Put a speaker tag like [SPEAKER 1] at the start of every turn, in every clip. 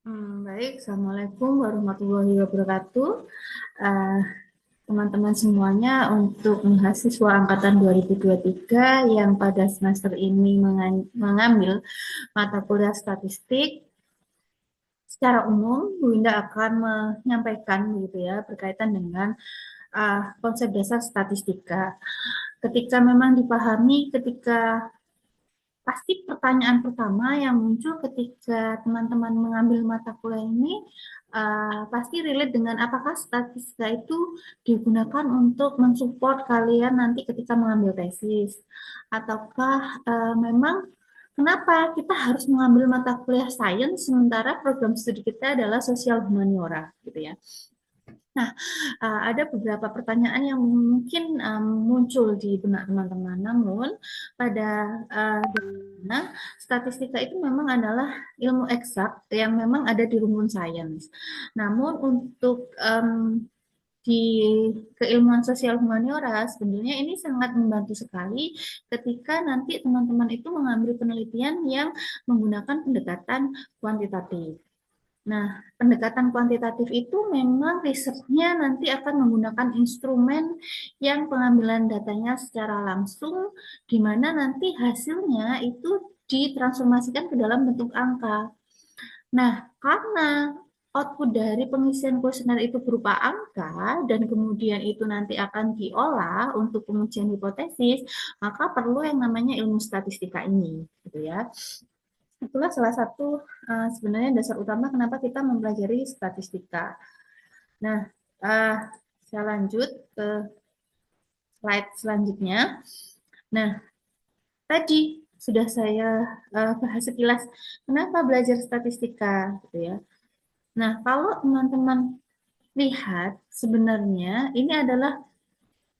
[SPEAKER 1] Baik, Assalamualaikum warahmatullahi wabarakatuh. Eh, Teman-teman semuanya, untuk mahasiswa angkatan 2023 yang pada semester ini mengambil mata kuliah statistik, secara umum Bu Winda akan menyampaikan gitu ya berkaitan dengan konsep dasar statistika. Ketika memang dipahami, ketika pasti pertanyaan pertama yang muncul ketika teman-teman mengambil mata kuliah ini pasti relate dengan apakah statistika itu digunakan untuk mensupport kalian nanti ketika mengambil tesis, ataukah memang kenapa kita harus mengambil mata kuliah sains sementara program studi kita adalah sosial humaniora gitu ya. Nah, ada beberapa pertanyaan yang mungkin muncul di benak teman-teman. Namun, pada dasarnya, statistika itu memang adalah ilmu eksak yang memang ada di rumpun sains. Namun, untuk di keilmuan sosial humaniora, sebenarnya ini sangat membantu sekali ketika nanti teman-teman itu mengambil penelitian yang menggunakan pendekatan kuantitatif. Nah, pendekatan kuantitatif itu memang risetnya nanti akan menggunakan instrumen yang pengambilan datanya secara langsung, di mana nanti hasilnya itu ditransformasikan ke dalam bentuk angka. Nah, karena output dari pengisian kuesioner itu berupa angka dan kemudian itu nanti akan diolah untuk pengujian hipotesis, maka perlu yang namanya ilmu statistika ini, gitu ya. Itulah salah satu sebenarnya dasar utama kenapa kita mempelajari statistika. Nah, uh, saya lanjut ke slide selanjutnya. Nah, tadi sudah saya bahas sekilas kenapa belajar statistika, gitu ya. Nah, kalau teman-teman lihat sebenarnya ini adalah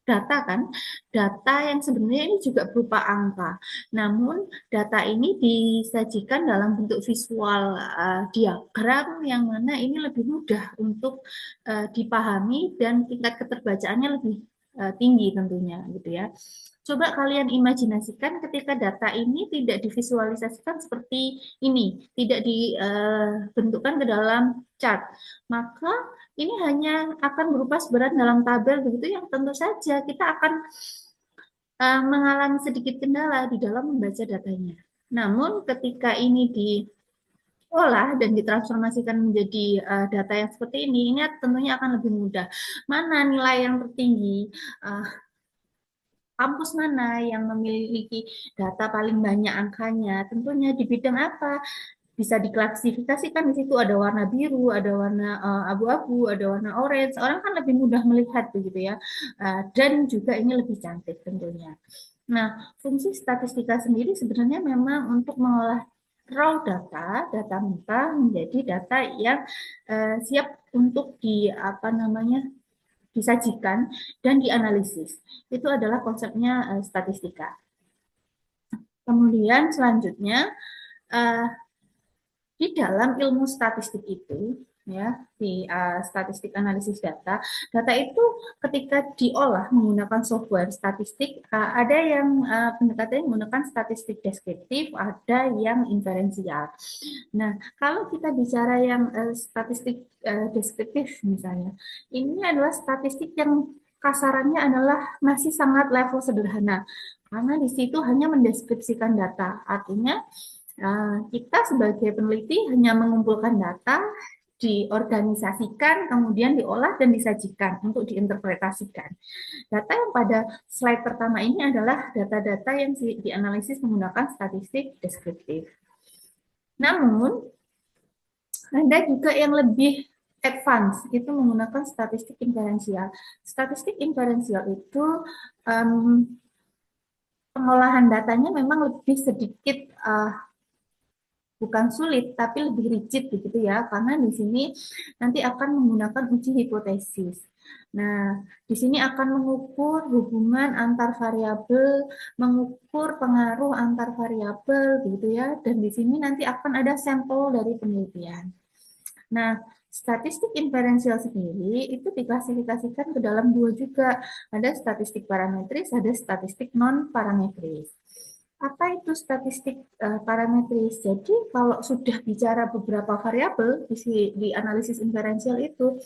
[SPEAKER 1] data kan, data yang sebenarnya ini juga berupa angka. Namun data ini disajikan dalam bentuk visual diagram yang mana ini lebih mudah untuk dipahami dan tingkat keterbacaannya lebih tinggi tentunya gitu ya. Coba kalian imajinasikan ketika data ini tidak divisualisasikan seperti ini, tidak dibentukkan ke dalam chart, maka ini hanya akan berupa sebaran dalam tabel begitu yang tentu saja kita akan mengalami sedikit kendala di dalam membaca datanya. Namun ketika ini diolah dan ditransformasikan menjadi data yang seperti ini tentunya akan lebih mudah. Mana nilai yang tertinggi, uh, kampus mana yang memiliki data paling banyak angkanya, tentunya di bidang apa, bisa diklasifikasikan di situ ada warna biru, ada warna abu-abu, ada warna orange. Orang kan lebih mudah melihat begitu ya. Dan juga ini lebih cantik tentunya. Nah, fungsi statistika sendiri sebenarnya memang untuk mengolah raw data, data mentah menjadi data yang siap untuk di apa namanya disajikan dan dianalisis. Itu adalah konsepnya statistika. Kemudian selanjutnya uh, di dalam ilmu statistik itu ya di statistik analisis data, data itu ketika diolah menggunakan software statistik ada yang pendekatannya menggunakan statistik deskriptif, ada yang inferensial. Nah, kalau kita bicara yang statistik deskriptif misalnya, ini adalah statistik yang kasarannya adalah masih sangat level sederhana karena di situ hanya mendeskripsikan data, artinya kita sebagai peneliti hanya mengumpulkan data, diorganisasikan, kemudian diolah dan disajikan untuk diinterpretasikan. Data yang pada slide pertama ini adalah data-data yang dianalisis menggunakan statistik deskriptif. Namun, ada juga yang lebih advance, itu menggunakan statistik inferensial. Statistik inferensial itu pengolahan datanya memang lebih sedikit bukan sulit tapi lebih rigid begitu ya, karena di sini nanti akan menggunakan uji hipotesis. Nah, di sini akan mengukur hubungan antar variabel, mengukur pengaruh antar variabel gitu ya, dan di sini nanti akan ada sampel dari penelitian. Nah, statistik inferensial sendiri itu diklasifikasikan ke dalam dua juga. Ada statistik parametris, ada statistik non parametris. Apa itu statistik parametris? Jadi kalau sudah bicara beberapa variabel di analisis inferensial itu,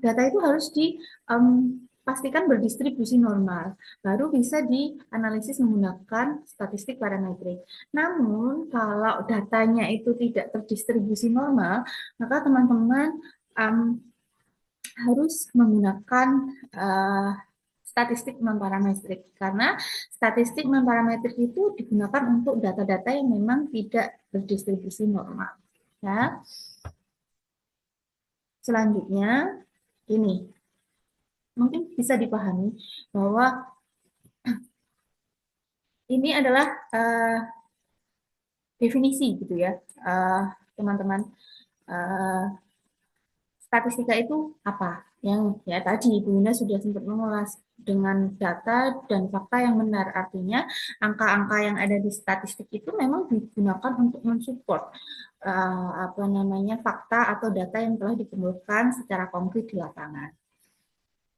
[SPEAKER 1] data itu harus dipastikan berdistribusi normal, baru bisa dianalisis menggunakan statistik parametrik. Namun kalau datanya itu tidak terdistribusi normal, maka teman-teman harus menggunakan uh, statistik non-parametrik, karena statistik non-parametrik itu digunakan untuk data-data yang memang tidak berdistribusi normal. Ya. Selanjutnya, ini mungkin bisa dipahami bahwa ini adalah definisi gitu ya, teman-teman. Statistika itu apa? Yang ya tadi Ibu Ina sudah sempat mengulas, dengan data dan fakta yang benar. Artinya angka-angka yang ada di statistik itu memang digunakan untuk mensupport apa namanya fakta atau data yang telah dikumpulkan secara konkret di lapangan.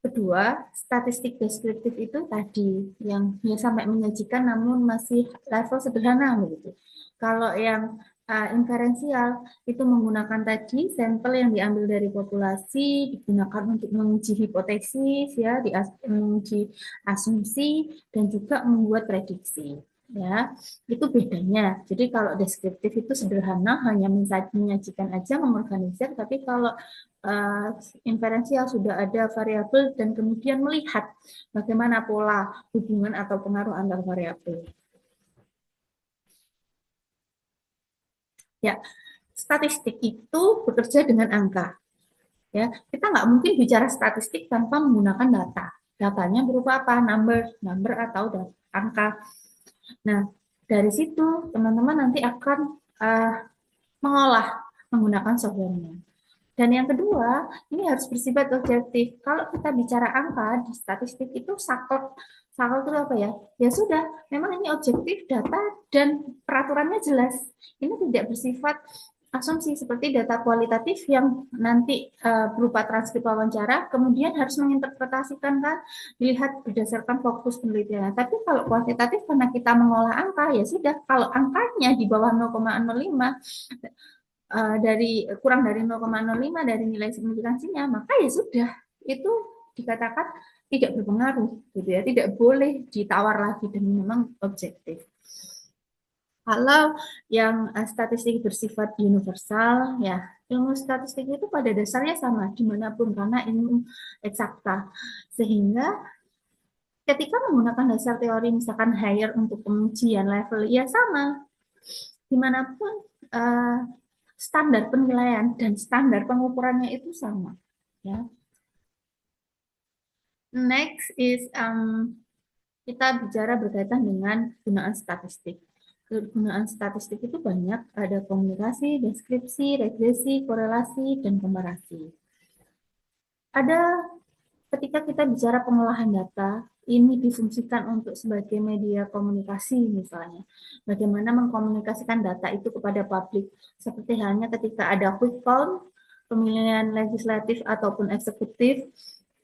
[SPEAKER 1] Kedua, statistik deskriptif itu tadi yang ya sampai menyajikan namun masih level sederhana begitu. Kalau yang inferensial itu menggunakan tadi sampel yang diambil dari populasi, digunakan untuk menguji hipotesis ya, menguji asumsi dan juga membuat prediksi. Ya, itu bedanya. Jadi kalau deskriptif itu sederhana, hanya menyajikan aja, mengorganisir. Tapi kalau uh, inferensial sudah ada variabel dan kemudian melihat bagaimana pola hubungan atau pengaruh antar variabel. Ya, statistik itu bekerja dengan angka. Ya, kita nggak mungkin bicara statistik tanpa menggunakan data. Datanya berupa apa? Number atau angka. Nah, dari situ teman-teman nanti akan mengolah menggunakan software-nya. Dan yang kedua, ini harus bersifat objektif. Kalau kita bicara angka di statistik itu saklek. Saklek itu apa ya? Ya sudah, memang ini objektif data dan peraturannya jelas. Ini tidak bersifat asumsi seperti data kualitatif yang nanti berupa transkrip wawancara, kemudian harus menginterpretasikan kan, dilihat berdasarkan fokus penelitian. Tapi kalau kuantitatif karena kita mengolah angka, ya sudah, kalau angkanya di bawah 0,05 dari kurang dari 0,05 dari nilai signifikansinya, maka ya sudah, itu dikatakan tidak berpengaruh gitu ya, tidak boleh ditawar lagi dan memang objektif. Kalau yang statistik bersifat universal, ya ilmu statistik itu pada dasarnya sama dimanapun karena ilmu eksakta, sehingga ketika menggunakan dasar teori misalkan higher untuk pengujian level, ya sama dimanapun standar penilaian dan standar pengukurannya itu sama. Ya. Next is kita bicara berkaitan dengan gunaan statistik. Kegunaan statistik itu banyak, ada komunikasi, deskripsi, regresi, korelasi, dan komparasi. Ada ketika kita bicara pengolahan data, ini difungsikan untuk sebagai media komunikasi misalnya. Bagaimana mengkomunikasikan data itu kepada publik. Seperti halnya ketika ada quick count, pemilihan legislatif ataupun eksekutif,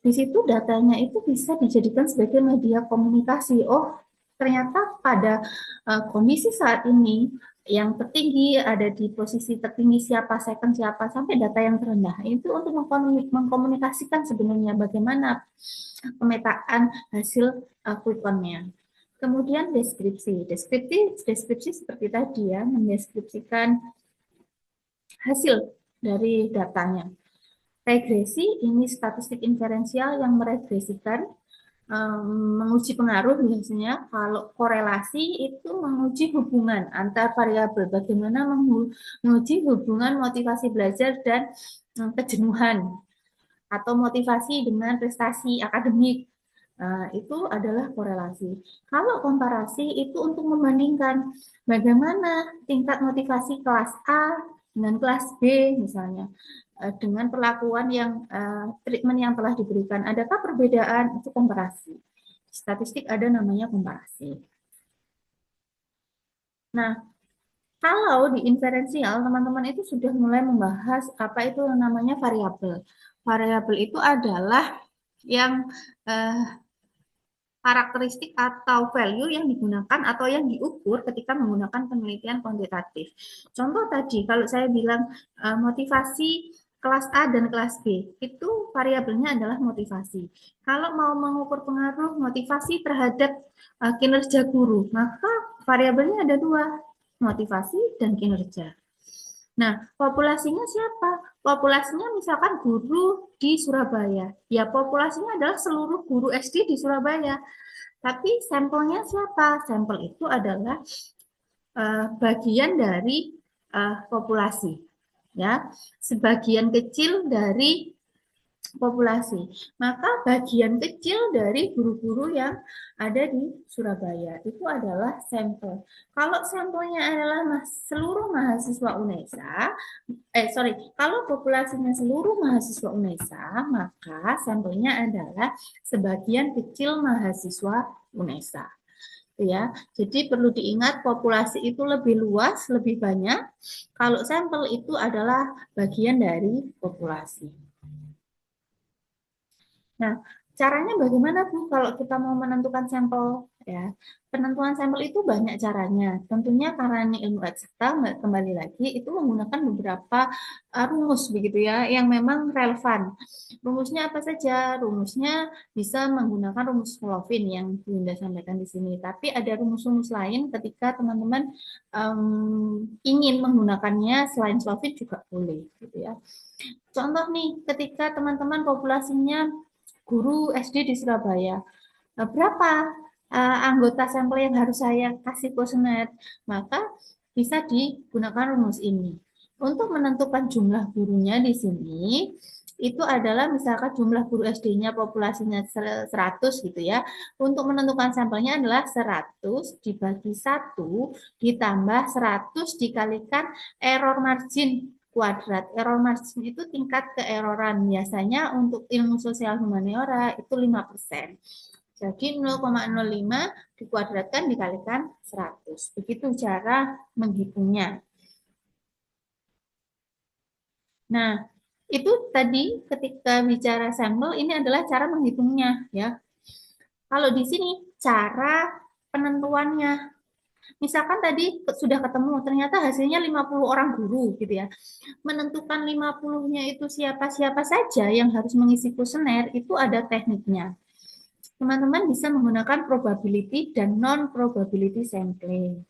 [SPEAKER 1] di situ datanya itu bisa dijadikan sebagai media komunikasi. Oh, ternyata pada kondisi saat ini yang tertinggi ada di posisi tertinggi siapa, second siapa, sampai data yang terendah. Itu untuk mengkomunikasikan sebenarnya bagaimana pemetaan hasil quick count-nya. Kemudian deskripsi seperti tadi ya, mendeskripsikan hasil dari datanya. Regresi ini statistik inferensial yang meregresikan, menguji pengaruh biasanya. Kalau korelasi itu menguji hubungan antar variabel, bagaimana menguji hubungan motivasi belajar dan kejenuhan atau motivasi dengan prestasi akademik. Itu adalah korelasi. Kalau komparasi itu untuk membandingkan bagaimana tingkat motivasi kelas A dengan kelas B misalnya, dengan perlakuan yang treatment yang telah diberikan. Adakah perbedaan? Itu komparasi. Statistik ada namanya komparasi. Nah, kalau di inferensial, teman-teman itu sudah mulai membahas apa itu namanya variabel. Variabel itu adalah yang karakteristik atau value yang digunakan atau yang diukur ketika menggunakan penelitian kuantitatif. Contoh tadi, kalau saya bilang motivasi kelas A dan kelas B, itu variabelnya adalah motivasi. Kalau mau mengukur pengaruh motivasi terhadap kinerja guru, maka variabelnya ada dua, motivasi dan kinerja. Nah, populasinya siapa? Populasinya misalkan guru di Surabaya. Ya, populasinya adalah seluruh guru SD di Surabaya. Tapi sampelnya siapa? Sampel itu adalah bagian dari populasi. Ya, sebagian kecil dari populasi. Maka bagian kecil dari guru-guru yang ada di Surabaya itu adalah sampel. Kalau sampelnya adalah seluruh mahasiswa UNESA, kalau populasinya seluruh mahasiswa UNESA, maka sampelnya adalah sebagian kecil mahasiswa UNESA. Ya, jadi perlu diingat populasi itu lebih luas, lebih banyak. Kalau sampel itu adalah bagian dari populasi. Nah, caranya bagaimana Bu kalau kita mau menentukan sampel ya? Penentuan sampel itu banyak caranya. Tentunya karena ini ilmu eksakta, kembali lagi itu menggunakan beberapa rumus begitu ya yang memang relevan. Rumusnya apa saja? Rumusnya bisa menggunakan rumus Slovin yang Bunda sampaikan di sini. Tapi ada rumus-rumus lain ketika teman-teman ingin menggunakannya selain Slovin juga boleh gitu ya. Contoh nih, ketika teman-teman populasinya guru SD di Surabaya. Berapa anggota sampel yang harus saya kasih kuesioner? Maka bisa digunakan rumus ini. Untuk menentukan jumlah gurunya di sini, itu adalah misalkan jumlah guru SD-nya populasinya 100 gitu ya. Untuk menentukan sampelnya adalah 100 dibagi 1 ditambah 100 dikalikan error margin kuadrat. Error margin itu tingkat keeroran. Biasanya untuk ilmu sosial humaniora itu 5%. Jadi 0,05 dikuadratkan dikalikan 100. Begitu cara menghitungnya. Nah, itu tadi ketika bicara sampel ini adalah cara menghitungnya ya. Kalau di sini cara penentuannya. Misalkan tadi sudah ketemu, ternyata hasilnya 50 orang guru gitu ya. Menentukan 50-nya itu siapa-siapa saja yang harus mengisi kuesioner itu ada tekniknya. Teman-teman bisa menggunakan probability dan non-probability sampling.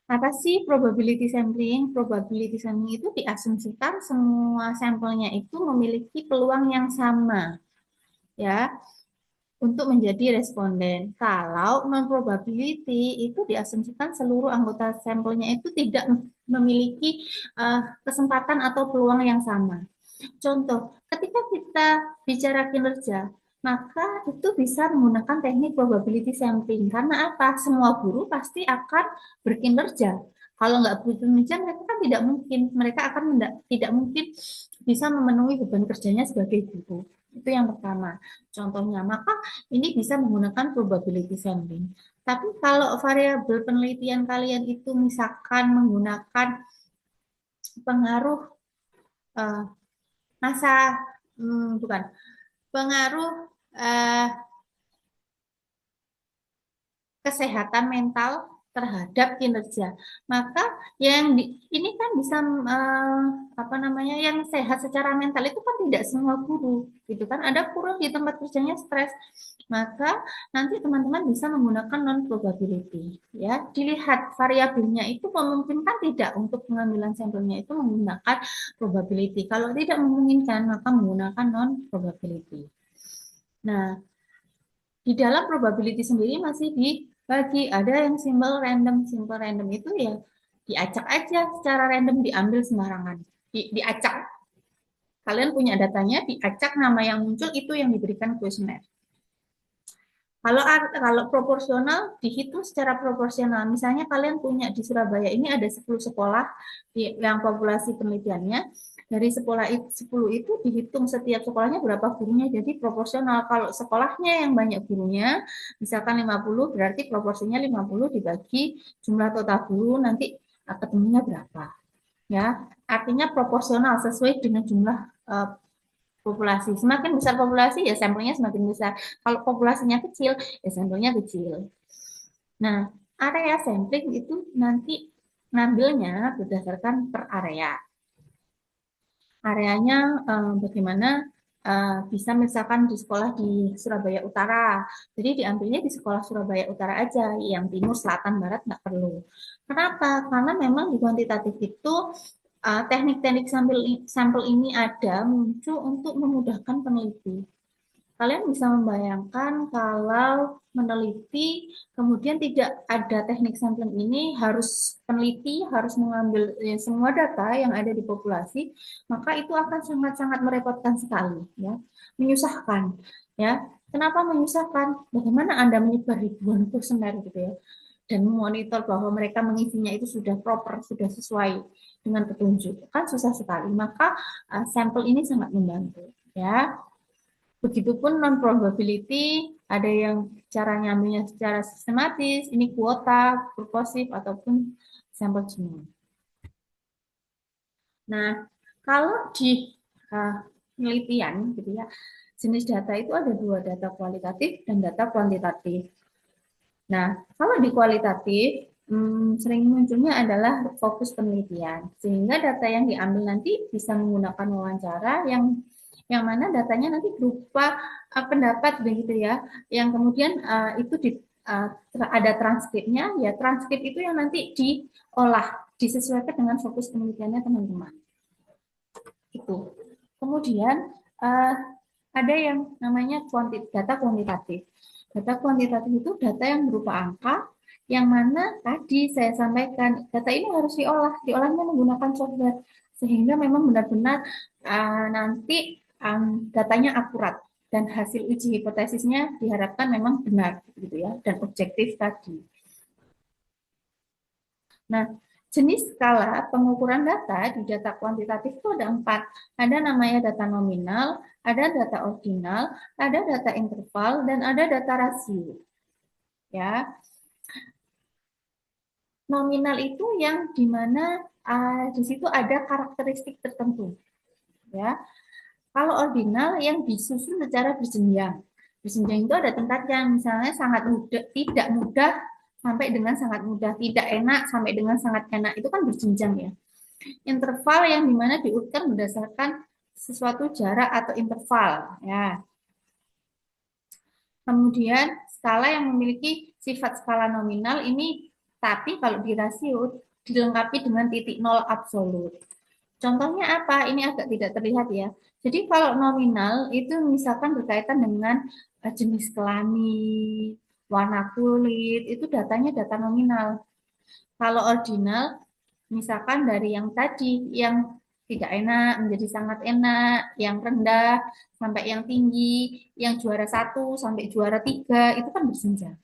[SPEAKER 1] Apa sih probability sampling? Probability sampling itu diasumsikan semua sampelnya itu memiliki peluang yang sama. Ya, untuk menjadi responden. Kalau non-probability itu diasumsikan seluruh anggota sampelnya itu tidak memiliki kesempatan atau peluang yang sama. Contoh, ketika kita bicara kinerja, maka itu bisa menggunakan teknik probability sampling. Karena apa? Semua guru pasti akan berkinerja. Kalau nggak berkinerja, mereka kan tidak mungkin. Mereka akan tidak mungkin bisa memenuhi beban kerjanya sebagai guru. Itu yang pertama. Contohnya, maka ini bisa menggunakan probability sampling. Tapi kalau variabel penelitian kalian itu misalkan menggunakan pengaruh masa bukan pengaruh kesehatan mental terhadap kinerja. Maka ini kan bisa yang sehat secara mental itu kan tidak semua guru, gitu kan? Ada guru di tempat kerjanya stres. Maka nanti teman-teman bisa menggunakan non probability, ya. Dilihat variabelnya itu memungkinkan tidak untuk pengambilan sampelnya itu menggunakan probability. Kalau tidak memungkinkan maka menggunakan non probability. Nah, di dalam probability sendiri masih dibagi. Ada yang simple random itu ya diacak aja secara random, diambil sembarangan. Diacak. Kalian punya datanya, diacak nama yang muncul itu yang diberikan kuesioner. Kalau proporsional dihitung secara proporsional. Misalnya kalian punya di Surabaya ini ada 10 sekolah yang populasi penelitiannya. Dari 10 itu dihitung setiap sekolahnya berapa gurunya. Jadi proporsional. Kalau sekolahnya yang banyak gurunya, misalkan 50, berarti proporsinya 50 dibagi jumlah total guru, nanti ketemunya berapa. Ya, artinya proporsional sesuai dengan jumlah populasi. Semakin besar populasi, ya sampelnya semakin besar. Kalau populasinya kecil, ya sampelnya kecil. Nah, area sampling itu nanti ngambilnya berdasarkan per area. Areanya bagaimana, bisa misalkan di sekolah di Surabaya Utara. Jadi diambilnya di sekolah Surabaya Utara aja, yang timur, selatan, barat nggak perlu. Kenapa? Karena memang di kuantitatif itu teknik-teknik sampel sampel ini ada muncul untuk memudahkan peneliti. Kalian bisa membayangkan kalau meneliti, kemudian tidak ada teknik sampling ini, harus peneliti harus mengambil semua data yang ada di populasi, maka itu akan sangat-sangat merepotkan sekali, ya, menyusahkan, ya. Kenapa menyusahkan? Bagaimana Anda menyebar ribuan kuesioner gitu ya, dan memonitor bahwa mereka mengisinya itu sudah proper, sudah sesuai dengan petunjuk, kan susah sekali. Maka sampel ini sangat membantu, ya. Begitupun non probability, ada yang cara ngambilnya secara sistematis, ini kuota, purposif ataupun sampel genome. Nah, kalau di penelitian gitu ya, jenis data itu ada dua, data kualitatif dan data kuantitatif. Nah, kalau di kualitatif, sering munculnya adalah fokus penelitian, sehingga data yang diambil nanti bisa menggunakan wawancara yang mana datanya nanti berupa pendapat begitu ya, yang kemudian itu ada transkripnya, ya transkrip itu yang nanti diolah, disesuaikan dengan fokus penelitiannya teman-teman. Itu. Kemudian uh, ada yang namanya data kuantitatif. Data kuantitatif itu data yang berupa angka, yang mana tadi saya sampaikan data ini harus diolahnya menggunakan software, sehingga memang benar-benar nanti datanya akurat dan hasil uji hipotesisnya diharapkan memang benar gitu ya, dan objektif tadi. Nah, jenis skala pengukuran data di data kuantitatif itu ada 4. Ada namanya data nominal, ada data ordinal, ada data interval, dan ada data rasio. Ya, nominal itu yang dimana di situ ada karakteristik tertentu. Ya, kalau ordinal yang disusun secara berjenjang. Berjenjang itu ada tingkatnya, misalnya sangat mudah, tidak mudah, sampai dengan sangat mudah, tidak enak sampai dengan sangat enak, itu kan berjenjang ya. Interval yang dimana diurutkan berdasarkan sesuatu jarak atau interval, ya. Kemudian skala yang memiliki sifat skala nominal ini, tapi kalau di rasio dilengkapi dengan titik nol absolut. Contohnya apa? Ini agak tidak terlihat ya. Jadi kalau nominal itu misalkan berkaitan dengan jenis kelamin, warna kulit, itu datanya data nominal. Kalau ordinal, misalkan dari yang tadi, yang tidak enak menjadi sangat enak, yang rendah sampai yang tinggi, yang juara 1 sampai juara 3, itu kan berjenjang.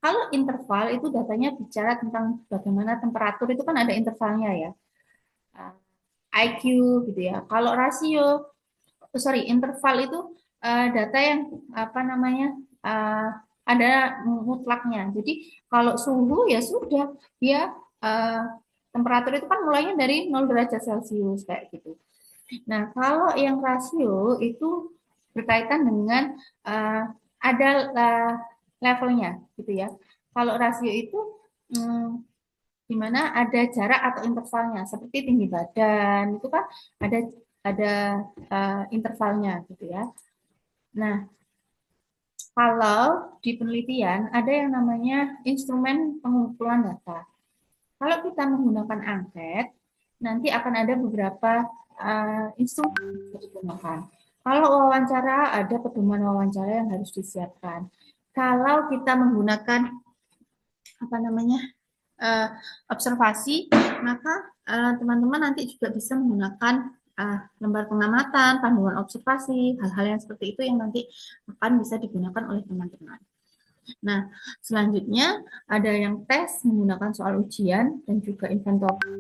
[SPEAKER 1] Kalau interval itu datanya bicara tentang bagaimana temperatur, itu kan ada intervalnya ya. IQ gitu ya. Kalau rasio, interval itu data yang apa namanya, ada mutlaknya. Jadi kalau suhu ya sudah, dia temperatur itu kan mulainya dari 0 derajat Celcius kayak gitu. Nah, kalau yang rasio itu berkaitan dengan ada levelnya gitu ya. Kalau rasio itu di mana ada jarak atau intervalnya, seperti tinggi badan itu kan ada intervalnya gitu ya. Nah, kalau di penelitian ada yang namanya instrumen pengumpulan data. Kalau kita menggunakan angket, nanti akan ada beberapa instrumen yang digunakan. Kalau wawancara, ada pedoman wawancara yang harus disiapkan. Kalau kita menggunakan apa namanya, observasi, maka teman-teman nanti juga bisa menggunakan lembar pengamatan, panduan observasi, hal-hal yang seperti itu yang nanti akan bisa digunakan oleh teman-teman. Nah, selanjutnya ada yang tes menggunakan soal ujian dan juga inventory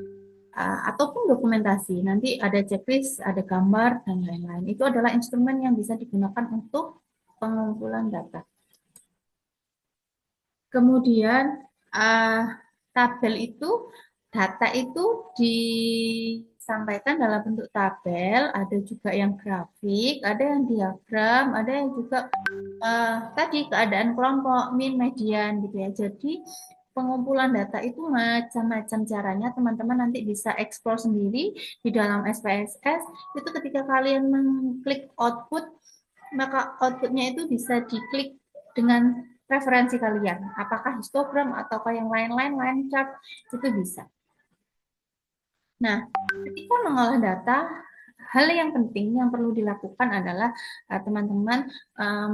[SPEAKER 1] ataupun dokumentasi. Nanti ada checklist, ada gambar, dan lain-lain. Itu adalah instrumen yang bisa digunakan untuk pengumpulan data. Kemudian tabel itu, data itu disampaikan dalam bentuk tabel, ada juga yang grafik, ada yang diagram, ada yang juga tadi keadaan kelompok, min, median gitu ya. Jadi pengumpulan data itu macam-macam caranya, teman-teman nanti bisa explore sendiri di dalam SPSS. Itu ketika kalian mengklik output, maka outputnya itu bisa diklik dengan referensi kalian. Apakah histogram ataukah yang lain-lain, line chart, itu bisa. Nah, ketika mengolah data, hal yang penting yang perlu dilakukan adalah teman-teman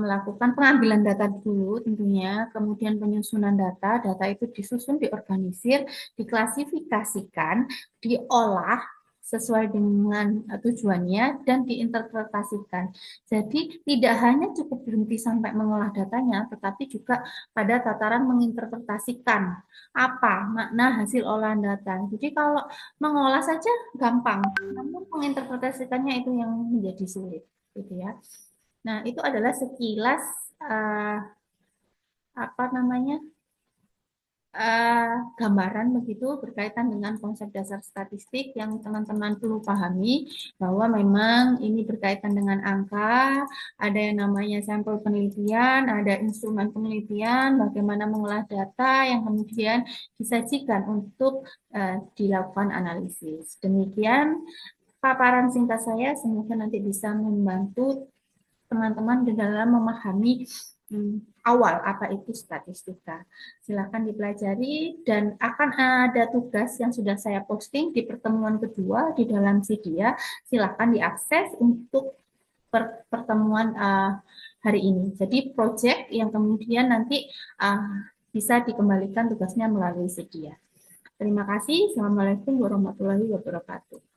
[SPEAKER 1] melakukan pengambilan data dulu tentunya, kemudian penyusunan data, data itu disusun, diorganisir, diklasifikasikan, diolah sesuai dengan tujuannya dan diinterpretasikan. Jadi tidak hanya cukup berhenti sampai mengolah datanya, tetapi juga pada tataran menginterpretasikan apa makna hasil olahan data. Jadi kalau mengolah saja gampang, namun menginterpretasikannya itu yang menjadi sulit, gitu ya. Nah, itu adalah sekilas uh, apa namanya gambaran begitu berkaitan dengan konsep dasar statistik yang teman-teman perlu pahami bahwa memang ini berkaitan dengan angka, ada yang namanya sampel penelitian, ada instrumen penelitian, bagaimana mengolah data yang kemudian disajikan untuk dilakukan analisis. Demikian paparan singkat saya, semoga nanti bisa membantu teman-teman di dalam memahami awal apa itu statistika. Silakan dipelajari dan akan ada tugas yang sudah saya posting di pertemuan kedua di dalam Sidia. Silakan diakses untuk pertemuan hari ini. Jadi project yang kemudian nanti bisa dikembalikan tugasnya melalui Sidia. Terima kasih. Assalamualaikum warahmatullahi wabarakatuh.